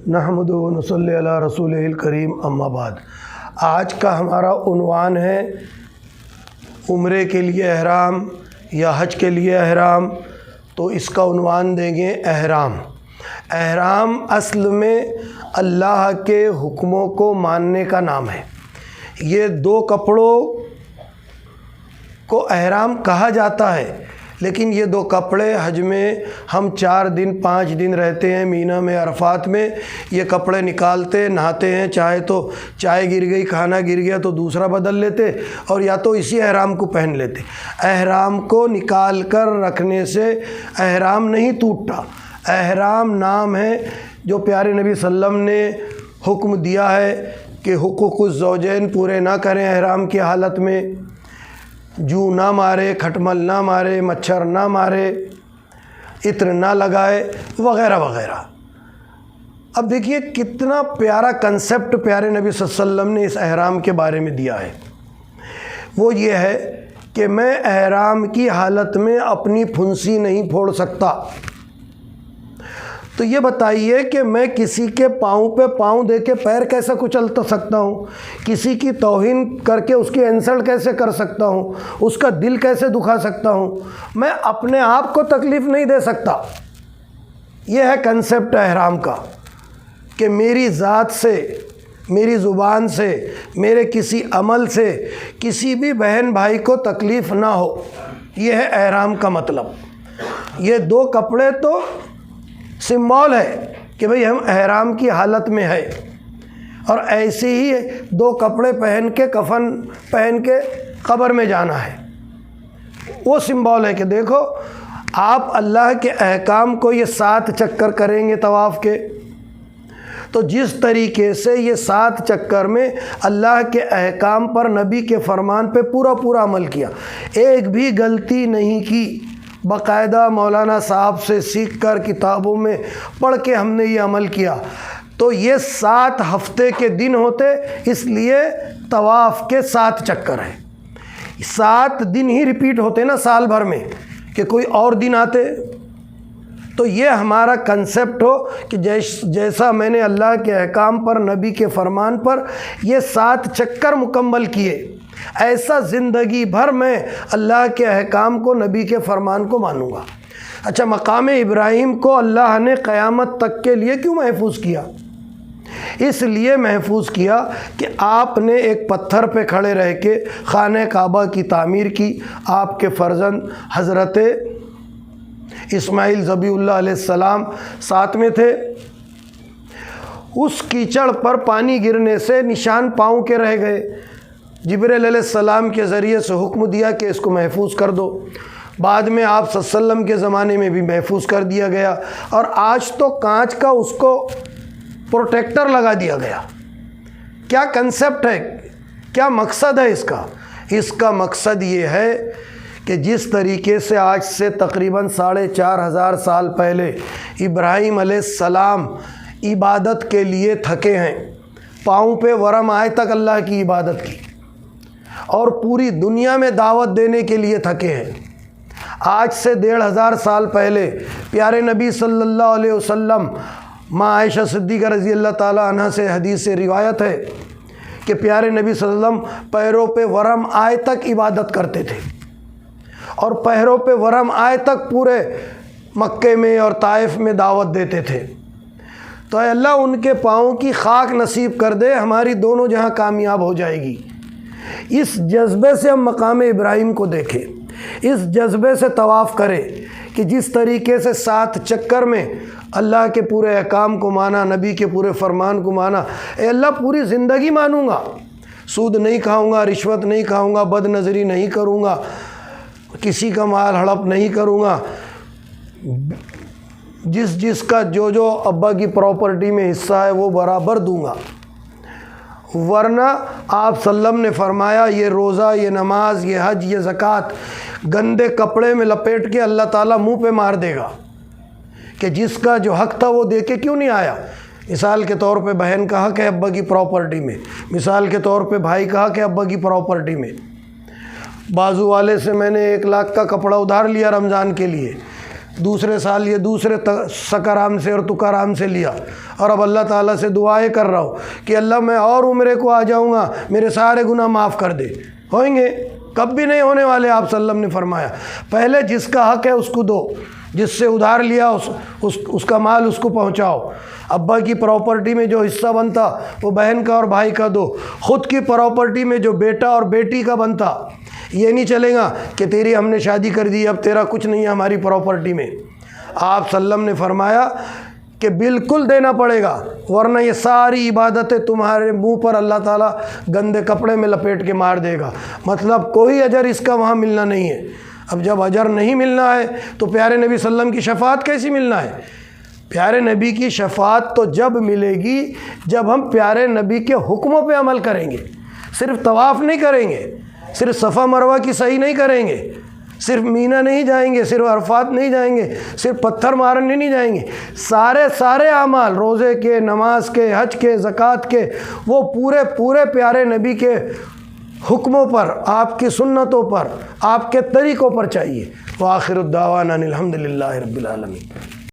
نحمدہ و نصلی علی رسولہ الکریم اما بعد۔ آج کا ہمارا عنوان ہے عمرے کے لیے احرام یا حج کے لیے احرام، تو اس کا عنوان دیں گے احرام۔ احرام اصل میں اللہ کے حکموں کو ماننے کا نام ہے۔ یہ دو کپڑوں کو احرام کہا جاتا ہے، لیکن یہ دو کپڑے حج میں ہم 4 دن 5 دن رہتے ہیں مینا میں، عرفات میں یہ کپڑے نکالتے نہاتے ہیں، چاہے تو چائے گر گئی کھانا گر گیا تو دوسرا بدل لیتے، اور یا تو اسی احرام کو پہن لیتے۔ احرام کو نکال کر رکھنے سے احرام نہیں ٹوٹتا۔ احرام نام ہے جو پیارے نبی صلی اللہ علیہ وسلم نے حکم دیا ہے کہ حقوق الزوجین پورے نہ کریں احرام کی حالت میں، جو نہ مارے، کھٹمل نہ مارے، مچھر نہ مارے، عطر نہ لگائے، وغیرہ وغیرہ۔ اب دیکھیے کتنا پیارا کنسیپٹ پیارے نبی صلی اللہ علیہ وسلم نے اس احرام کے بارے میں دیا ہے۔ وہ یہ ہے کہ میں احرام کی حالت میں اپنی پھنسی نہیں پھوڑ سکتا۔ تو یہ بتائیے کہ میں کسی کے پاؤں پہ پاؤں دے کے پیر کیسے کچل سکتا ہوں، کسی کی توہین کر کے اس کی انسلٹ کیسے کر سکتا ہوں، اس کا دل کیسے دکھا سکتا ہوں، میں اپنے آپ کو تکلیف نہیں دے سکتا۔ یہ ہے کنسیپٹ احرام کا کہ میری ذات سے، میری زبان سے، میرے کسی عمل سے کسی بھی بہن بھائی کو تکلیف نہ ہو۔ یہ ہے احرام کا مطلب۔ یہ دو کپڑے تو سمبول ہے کہ بھئی ہم احرام کی حالت میں ہے، اور ایسے ہی دو کپڑے پہن کے کفن پہن کے قبر میں جانا ہے۔ وہ سمبول ہے کہ دیکھو آپ اللہ کے احکام کو یہ 7 چکر کریں گے طواف کے، تو جس طریقے سے یہ 7 چکر میں اللہ کے احکام پر، نبی کے فرمان پہ پورا عمل کیا، ایک بھی غلطی نہیں کی، باقاعدہ مولانا صاحب سے سیکھ کر کتابوں میں پڑھ کے ہم نے یہ عمل کیا، تو یہ 7 ہفتے کے دن ہوتے، اس لیے طواف کے 7 چکر ہیں۔ 7 دن ہی ریپیٹ ہوتے نا سال بھر میں، کہ کوئی اور دن آتے۔ تو یہ ہمارا کنسیپٹ ہو کہ جیسا میں نے اللہ کے احکام پر، نبی کے فرمان پر یہ 7 چکر مکمل کیے، ایسا زندگی بھر میں اللہ کے احکام کو، نبی کے فرمان کو مانوں گا۔ اچھا، مقام ابراہیم کو اللہ نے قیامت تک کے لیے کیوں محفوظ کیا؟ اس لیے محفوظ کیا کہ آپ نے ایک پتھر پہ کھڑے رہ کے خانہ کعبہ کی تعمیر کی۔ آپ کے فرزند حضرت اسماعیل ذبیح اللہ علیہ السلام ساتھ میں تھے۔ اس کیچڑ پر پانی گرنے سے نشان پاؤں کے رہ گئے۔ جبرائیل علیہ السلام کے ذریعے سے حکم دیا کہ اس کو محفوظ کر دو۔ بعد میں آپ صلی اللہ علیہ وسلم کے زمانے میں بھی محفوظ کر دیا گیا، اور آج تو کانچ کا اس کو پروٹیکٹر لگا دیا گیا۔ کیا کنسیپٹ ہے، کیا مقصد ہے اس کا؟ اس کا مقصد یہ ہے کہ جس طریقے سے آج سے تقریباً 4500 سال پہلے ابراہیم علیہ السلام عبادت کے لیے تھکے ہیں، پاؤں پہ ورم آئے تک اللہ کی عبادت کی، اور پوری دنیا میں دعوت دینے کے لیے تھکے ہیں۔ آج سے 1500 سال پہلے پیارے نبی صلی اللہ علیہ وسلم، ماں عائشہ صدیقہ رضی اللہ تعالیٰ عنہ سے حدیث سے روایت ہے کہ پیارے نبی صلی اللہ علیہ وسلم پیروں پہ ورم آئے تک عبادت کرتے تھے، اور پیروں پہ ورم آئے تک پورے مکے میں اور طائف میں دعوت دیتے تھے۔ تو اے اللہ ان کے پاؤں کی خاک نصیب کر دے، ہماری دونوں جہاں کامیاب ہو جائے گی۔ اس جذبے سے ہم مقام ابراہیم کو دیکھیں، اس جذبے سے طواف کریں کہ جس طریقے سے 7 چکر میں اللہ کے پورے احکام کو مانا، نبی کے پورے فرمان کو مانا۔ اے اللہ پوری زندگی مانوں گا، سود نہیں کھاؤں گا، رشوت نہیں کھاؤں گا، بد نظری نہیں کروں گا، کسی کا مال ہڑپ نہیں کروں گا، جس کا جو ابا کی پراپرٹی میں حصہ ہے وہ برابر دوں گا۔ ورنہ آپ صلی اللہ علیہ وسلم نے فرمایا یہ روزہ، یہ نماز، یہ حج، یہ زکوٰۃ گندے کپڑے میں لپیٹ کے اللہ تعالیٰ منہ پہ مار دے گا کہ جس کا جو حق تھا وہ دے کے کیوں نہیں آیا۔ مثال کے طور پہ بہن کا حق ہے ابا کی پراپرٹی میں، مثال کے طور پہ بھائی کا حق ہے ابا کی پراپرٹی میں۔ بازو والے سے میں نے 1 لاکھ کا کپڑا ادھار لیا رمضان کے لیے، دوسرے سال یہ دوسرے سکرام سے اور تکرام سے لیا، اور اب اللہ تعالیٰ سے دعائیں کر رہا ہوں کہ اللہ میں اور عمرے کو آ جاؤں گا، میرے سارے گناہ معاف کر دے۔ ہوئیں گے؟ کب بھی نہیں ہونے والے۔ آپ صلی اللہ علیہ وسلم نے فرمایا پہلے جس کا حق ہے اس کو دو، جس سے ادھار لیا اس کا مال اس کو پہنچاؤ، ابا کی پراپرٹی میں جو حصہ بنتا وہ بہن کا اور بھائی کا دو، خود کی پراپرٹی میں جو بیٹا اور بیٹی کا بنتا، یہ نہیں چلے گا کہ تیری ہم نے شادی کر دی اب تیرا کچھ نہیں ہے ہماری پراپرٹی میں۔ آپ صلی اللہ علیہ وسلم نے فرمایا کہ بالکل دینا پڑے گا، ورنہ یہ ساری عبادتیں تمہارے منہ پر اللہ تعالیٰ گندے کپڑے میں لپیٹ کے مار دے گا، مطلب کوئی اجر اس کا وہاں ملنا نہیں ہے۔ اب جب اجر نہیں ملنا ہے تو پیارے نبی صلی اللہ علیہ وسلم کی شفاعت کیسی ملنا ہے؟ پیارے نبی کی شفاعت تو جب ملے گی جب ہم پیارے نبی کے حکموں پہ عمل کریں گے، صرف طواف نہیں کریں گے، صرف صفا مروہ کی صحیح نہیں کریں گے، صرف مینا نہیں جائیں گے، صرف عرفات نہیں جائیں گے، صرف پتھر مارنے نہیں جائیں گے، سارے اعمال روزے کے، نماز کے، حج کے، زکوٰۃ کے، وہ پورے پیارے نبی کے حکموں پر، آپ کی سنتوں پر، آپ کے طریقوں پر چاہیے۔ وآخر الدعوانا الحمد للہ رب العالمین۔